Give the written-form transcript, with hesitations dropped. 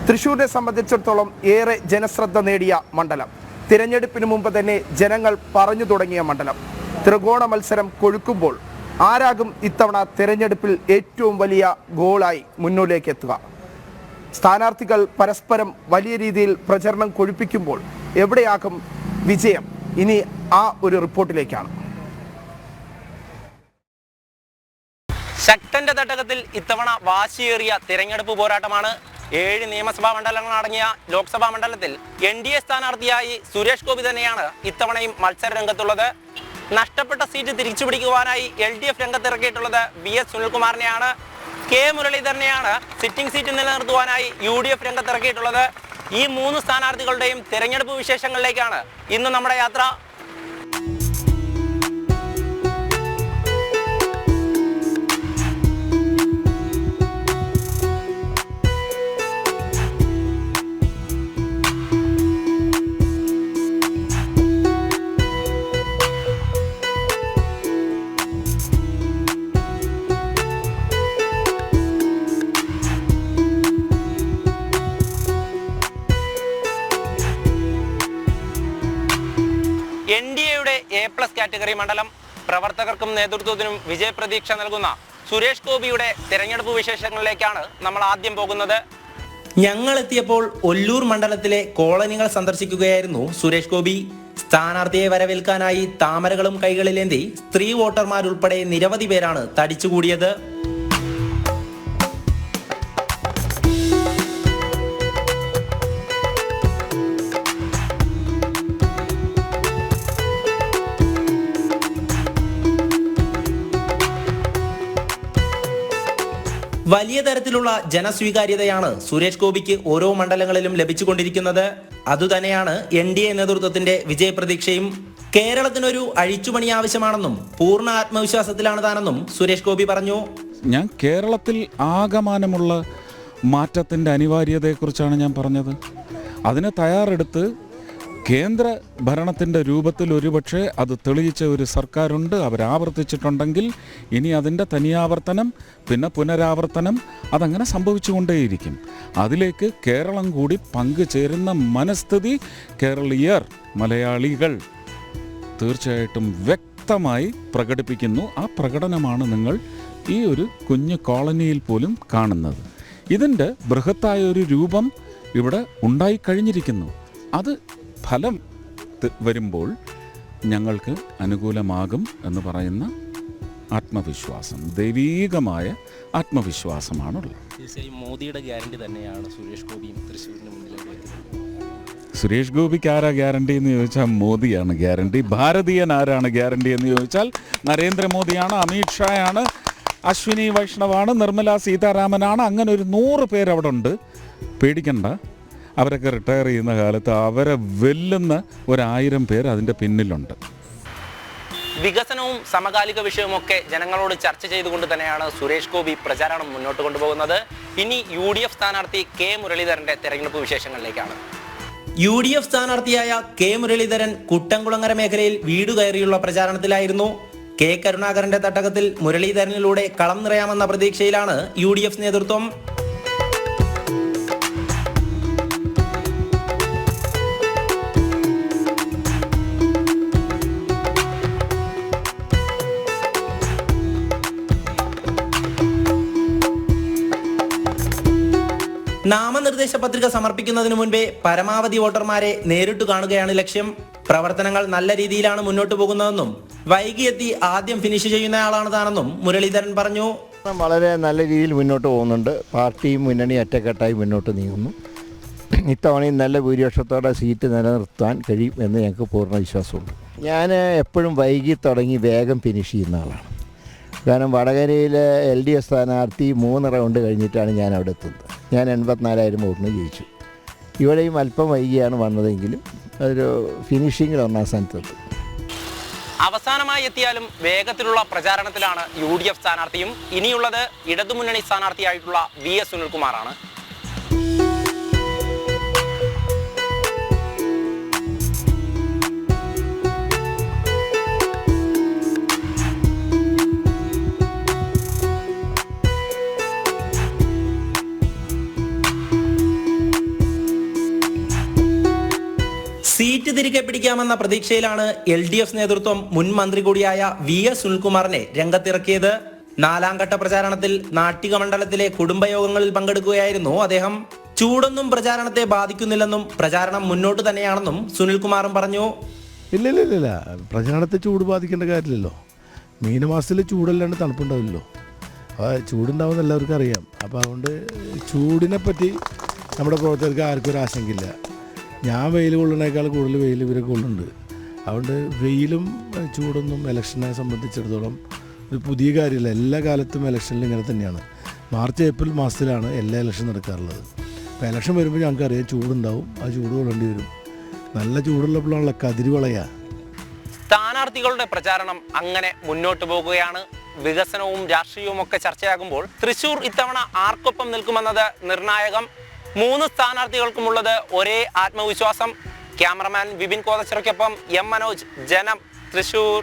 തൃശ്ശൂരിനെ സംബന്ധിച്ചിടത്തോളം ഏറെ ജനശ്രദ്ധ നേടിയ മണ്ഡലം. തിരഞ്ഞെടുപ്പിന് മുമ്പ് തന്നെ ജനങ്ങൾ പറഞ്ഞു തുടങ്ങിയ മണ്ഡലം. ത്രികോണ മത്സരം കൊഴുക്കുമ്പോൾ ആരാകും ഇത്തവണ തിരഞ്ഞെടുപ്പിൽ ഏറ്റവും വലിയ ഗോളായി മുന്നിലേക്ക് എത്തുക? സ്ഥാനാർത്ഥികൾ പരസ്പരം വലിയ രീതിയിൽ പ്രചരണം കൊഴുപ്പിക്കുമ്പോൾ എവിടെയാകും വിജയം? ഇനി ആ ഒരു റിപ്പോർട്ടിലേക്കാണ്. ശക്തന്റെ തട്ടകത്തിൽ ഇത്തവണ വാശിയേറിയ തിരഞ്ഞെടുപ്പ് പോരാട്ടമാണ്. 7 നിയമസഭാ മണ്ഡലങ്ങൾ അടങ്ങിയ ലോക്സഭാ മണ്ഡലത്തിൽ NDA സ്ഥാനാർത്ഥിയായി സുരേഷ് ഗോപി തന്നെയാണ് ഇത്തവണയും മത്സര രംഗത്തുള്ളത്. നഷ്ടപ്പെട്ട സീറ്റ് തിരിച്ചുപിടിക്കുവാനായി LDF രംഗത്തിറക്കിയിട്ടുള്ളത് VS സുനിൽകുമാറിനെയാണ്. K മുരളീധരനെയാണ് സിറ്റിംഗ് സീറ്റ് നിലനിർത്തുവാനായി UDF രംഗത്തിറക്കിയിട്ടുള്ളത്. ഈ 3 സ്ഥാനാർത്ഥികളുടെയും തിരഞ്ഞെടുപ്പ് വിശേഷങ്ങളിലേക്കാണ് ഇന്ന് നമ്മുടെ യാത്ര. NDAയുടെ A+ കാറ്റഗറി മണ്ഡലം. പ്രവർത്തകർക്കും നേതൃത്വത്തിനും വിജയപ്രതീക്ഷ നൽകുന്ന സുരേഷ് ഗോപിയുടെ തെരഞ്ഞെടുപ്പ് വിശേഷങ്ങളിലേക്കാണ് നമ്മൾ ആദ്യം പോകുന്നത്. ഞങ്ങൾ എത്തിയപ്പോൾ ഒല്ലൂർ മണ്ഡലത്തിലെ കോളനികൾ സന്ദർശിക്കുകയായിരുന്നു സുരേഷ് ഗോപി. സ്ഥാനാർത്ഥിയെ വരവേൽക്കാനായി താമരകളും കൈകളിലേന്തി സ്ത്രീ വോട്ടർമാരുൾപ്പെടെ നിരവധി പേരാണ് തടിച്ചുകൂടിയത്. വലിയ തരത്തിലുള്ള ജനസ്വീകാര്യതയാണ് സുരേഷ് ഗോപിക്ക് ഓരോ മണ്ഡലങ്ങളിലും ലഭിച്ചുകൊണ്ടിരിക്കുന്നത്. അതുതന്നെയാണ് NDA നേതൃത്വത്തിന്റെ വിജയപ്രതീക്ഷയും. കേരളത്തിനൊരു അഴിച്ചുപണി ആവശ്യമാണെന്നും പൂർണ്ണ ആത്മവിശ്വാസത്തിലാണ് താനെന്നും സുരേഷ് ഗോപി പറഞ്ഞു. ഞാൻ കേരളത്തിൽ ആകമാനമുള്ള മാറ്റത്തിൻ്റെ അനിവാര്യതയെക്കുറിച്ചാണ് ഞാൻ പറഞ്ഞത്. അതിന് തയ്യാറെടുത്ത് കേന്ദ്ര ഭരണത്തിൻ്റെ രൂപത്തിൽ ഒരുപക്ഷെ അത് തെളിയിച്ച ഒരു സർക്കാരുണ്ട്. അവരാവർത്തിച്ചിട്ടുണ്ടെങ്കിൽ ഇനി അതിൻ്റെ തനിയാവർത്തനം, പിന്നെ പുനരാവർത്തനം, അതങ്ങനെ സംഭവിച്ചുകൊണ്ടേയിരിക്കും. അതിലേക്ക് കേരളം കൂടി പങ്കുചേരുന്ന മനസ്ഥിതി കേരളീയർ, മലയാളികൾ തീർച്ചയായിട്ടും വ്യക്തമായി പ്രകടിപ്പിക്കുന്നു. ആ പ്രകടനമാണ് നിങ്ങൾ ഈ ഒരു കുഞ്ഞു കോളനിയിൽ പോലും കാണുന്നത്. ഇതിൻ്റെ ബൃഹത്തായ ഒരു രൂപം ഇവിടെ ഉണ്ടായിക്കഴിഞ്ഞിരിക്കുന്നു. അത് ഫലം വരുമ്പോൾ ഞങ്ങൾക്ക് അനുകൂലമാകും എന്ന് പറയുന്ന ആത്മവിശ്വാസം, ദൈവീകമായ ആത്മവിശ്വാസമാണുള്ളത്. മോദിയുടെ ഗ്യാരണ്ടി തന്നെയാണ് സുരേഷ് ഗോപിയും തൃശ്ശൂരിന് മുന്നിലേക്ക്. സുരേഷ് ഗോപിക്ക് ആരാ ഗ്യാരണ്ടി എന്ന് ചോദിച്ചാൽ മോദിയാണ് ഗ്യാരണ്ടി. ഭാരതീയൻ ആരാണ് ഗ്യാരണ്ടി എന്ന് ചോദിച്ചാൽ നരേന്ദ്രമോദിയാണ്, അമിത് ഷായാണ്, അശ്വിനി വൈഷ്ണവാണ്, നിർമ്മല സീതാരാമനാണ്. അങ്ങനെ ഒരു 100 പേരവിടെ ഉണ്ട്. പേടിക്കണ്ട, അവരൊക്കെ റിട്ടയർ ചെയ്യുന്ന കാലത്ത് അവരെ വെല്ലുന്ന 1000 പേർ അതിൻ്റെ പിന്നിലുണ്ട്. വികസനവും സമകാലിക വിഷയവുമൊക്കെ ജനങ്ങളോട് ചർച്ച ചെയ്തുകൊണ്ട് തന്നെയാണ് സുരേഷ് ഗോപി പ്രചാരണം മുന്നോട്ട് കൊണ്ടുപോകുന്നത്. ഇനി UDF സ്ഥാനാർത്ഥി K മുരളീധരന്റെ തെരഞ്ഞെടുപ്പ് വിശേഷങ്ങളിലേക്കാണ്. UDF സ്ഥാനാർത്ഥിയായ K മുരളീധരൻ കുട്ടംകുളങ്ങര മേഖലയിൽ വീട് കയറിയുള്ള പ്രചാരണത്തിലായിരുന്നു. K കരുണാകരന്റെ തട്ടകത്തിൽ മുരളീധരനിലൂടെ കളം നിറയാമെന്ന പ്രതീക്ഷയിലാണ് UDF നേതൃത്വം. നാമനിർദ്ദേശ പത്രിക സമർപ്പിക്കുന്നതിന് മുൻപേ പരമാവധി വോട്ടർമാരെ നേരിട്ട് കാണുകയാണ് ലക്ഷ്യം. പ്രവർത്തനങ്ങൾ നല്ല രീതിയിലാണ് മുന്നോട്ട് പോകുന്നതെന്നും വൈകിയെത്തി ആദ്യം ഫിനിഷ് ചെയ്യുന്നയാളാണ് താനെന്നും മുരളീധരൻ പറഞ്ഞു. വളരെ നല്ല രീതിയിൽ മുന്നോട്ട് പോകുന്നുണ്ട്. പാർട്ടിയും മുന്നണി ഒറ്റക്കെട്ടായി മുന്നോട്ട് നീങ്ങുന്നു. ഇത്തവണയും നല്ല ഭൂരിപക്ഷത്തോടെ സീറ്റ് നിലനിർത്താൻ കഴിയും എന്ന് ഞങ്ങൾക്ക് പൂർണ്ണ വിശ്വാസമുണ്ട്. ഞാൻ എപ്പോഴും വൈകി തുടങ്ങി വേഗം ഫിനിഷ് ചെയ്യുന്ന ആളാണ്. കാരണം വടകരയിൽ LDF സ്ഥാനാർത്ഥി 3 റൗണ്ട് കഴിഞ്ഞിട്ടാണ് ഞാൻ അവിടെ എത്തുന്നത്. ഞാൻ 84,000 വോട്ടിന് ജയിച്ചു. ഇവിടെയും അല്പം വൈകിയാണ് വന്നതെങ്കിലും ഒരു ഫിനിഷിങ്ങിൽ 1ാം സ്ഥാനത്തെത്തും. അവസാനമായി എത്തിയാലും വേഗത്തിലുള്ള പ്രചാരണത്തിലാണ് UDF സ്ഥാനാർത്ഥിയും. ഇനിയുള്ളത് ഇടതുമുന്നണി സ്ഥാനാർത്ഥിയായിട്ടുള്ള VS സുനിൽകുമാറാണ്. സീറ്റ് തിരികെ പിടിക്കാമെന്ന പ്രതീക്ഷയിലാണ് LDF നേതൃത്വം മുൻ മന്ത്രി കൂടിയായ VS സുനിൽകുമാറിനെ രംഗത്തിറക്കിയത്. 4ാം ഘട്ട പ്രചാരണത്തിൽ നാട്ടിക മണ്ഡലത്തിലെ കുടുംബയോഗങ്ങളിൽ പങ്കെടുക്കുകയായിരുന്നു അദ്ദേഹം. ചൂടൊന്നും പ്രചാരണത്തെ ബാധിക്കുന്നില്ലെന്നും പ്രചാരണം മുന്നോട്ട് തന്നെയാണെന്നും സുനിൽകുമാറും പറഞ്ഞു. ഇല്ല പ്രചാരണത്തെ ചൂട് ബാധിക്കേണ്ട കാര്യമില്ലല്ലോ. മീനമാസത്തിൽ ചൂടല്ലാണ്ട് തണുപ്പുണ്ടാവില്ലല്ലോ. അപ്പോൾ ചൂടുണ്ടാവുമെന്ന് എല്ലാവർക്കും അറിയാം. അപ്പോൾ അതുകൊണ്ട് ചൂടിനെ പറ്റി നമ്മുടെ പ്രവർത്തകർക്ക് ആർക്കും ഒരു ആശങ്കയില്ല. ഞാൻ വെയിൽ കൊള്ളുന്നതിനേക്കാൾ കൂടുതൽ വെയിൽ ഇവരെ കൊള്ളുന്നുണ്ട്. അതുകൊണ്ട് വെയിലും ചൂടൊന്നും ഇലക്ഷനെ സംബന്ധിച്ചിടത്തോളം ഒരു പുതിയ കാര്യമില്ല. എല്ലാ കാലത്തും ഇലക്ഷനിൽ ഇങ്ങനെ തന്നെയാണ്. മാർച്ച് ഏപ്രിൽ മാസത്തിലാണ് എല്ലാ ഇലക്ഷൻ നടക്കാറുള്ളത്. അപ്പോൾ ഇലക്ഷൻ വരുമ്പോൾ ഞങ്ങൾക്കറിയാം ചൂടുണ്ടാവും. ആ ചൂട് കൊള്ളേണ്ടി വരും. നല്ല ചൂടുള്ളപ്പോഴാണല്ലോ കതിര് വളയുക. സ്ഥാനാർത്ഥികളുടെ പ്രചാരണം അങ്ങനെ മുന്നോട്ട് പോകുകയാണ്. വികസനവും രാഷ്ട്രീയവും ഒക്കെ ചർച്ചയാകുമ്പോൾ തൃശൂർ ഇത്തവണ ആർക്കൊപ്പം നിൽക്കുമെന്നത് നിർണായകം. 3 സ്ഥാനാർത്ഥികൾക്കുമുള്ളത് ഒരേ ആത്മവിശ്വാസം. ക്യാമറമാൻ വിപിൻ കോതച്ചിറയ്ക്കൊപ്പം M മനോജ്, ജനം, തൃശൂർ.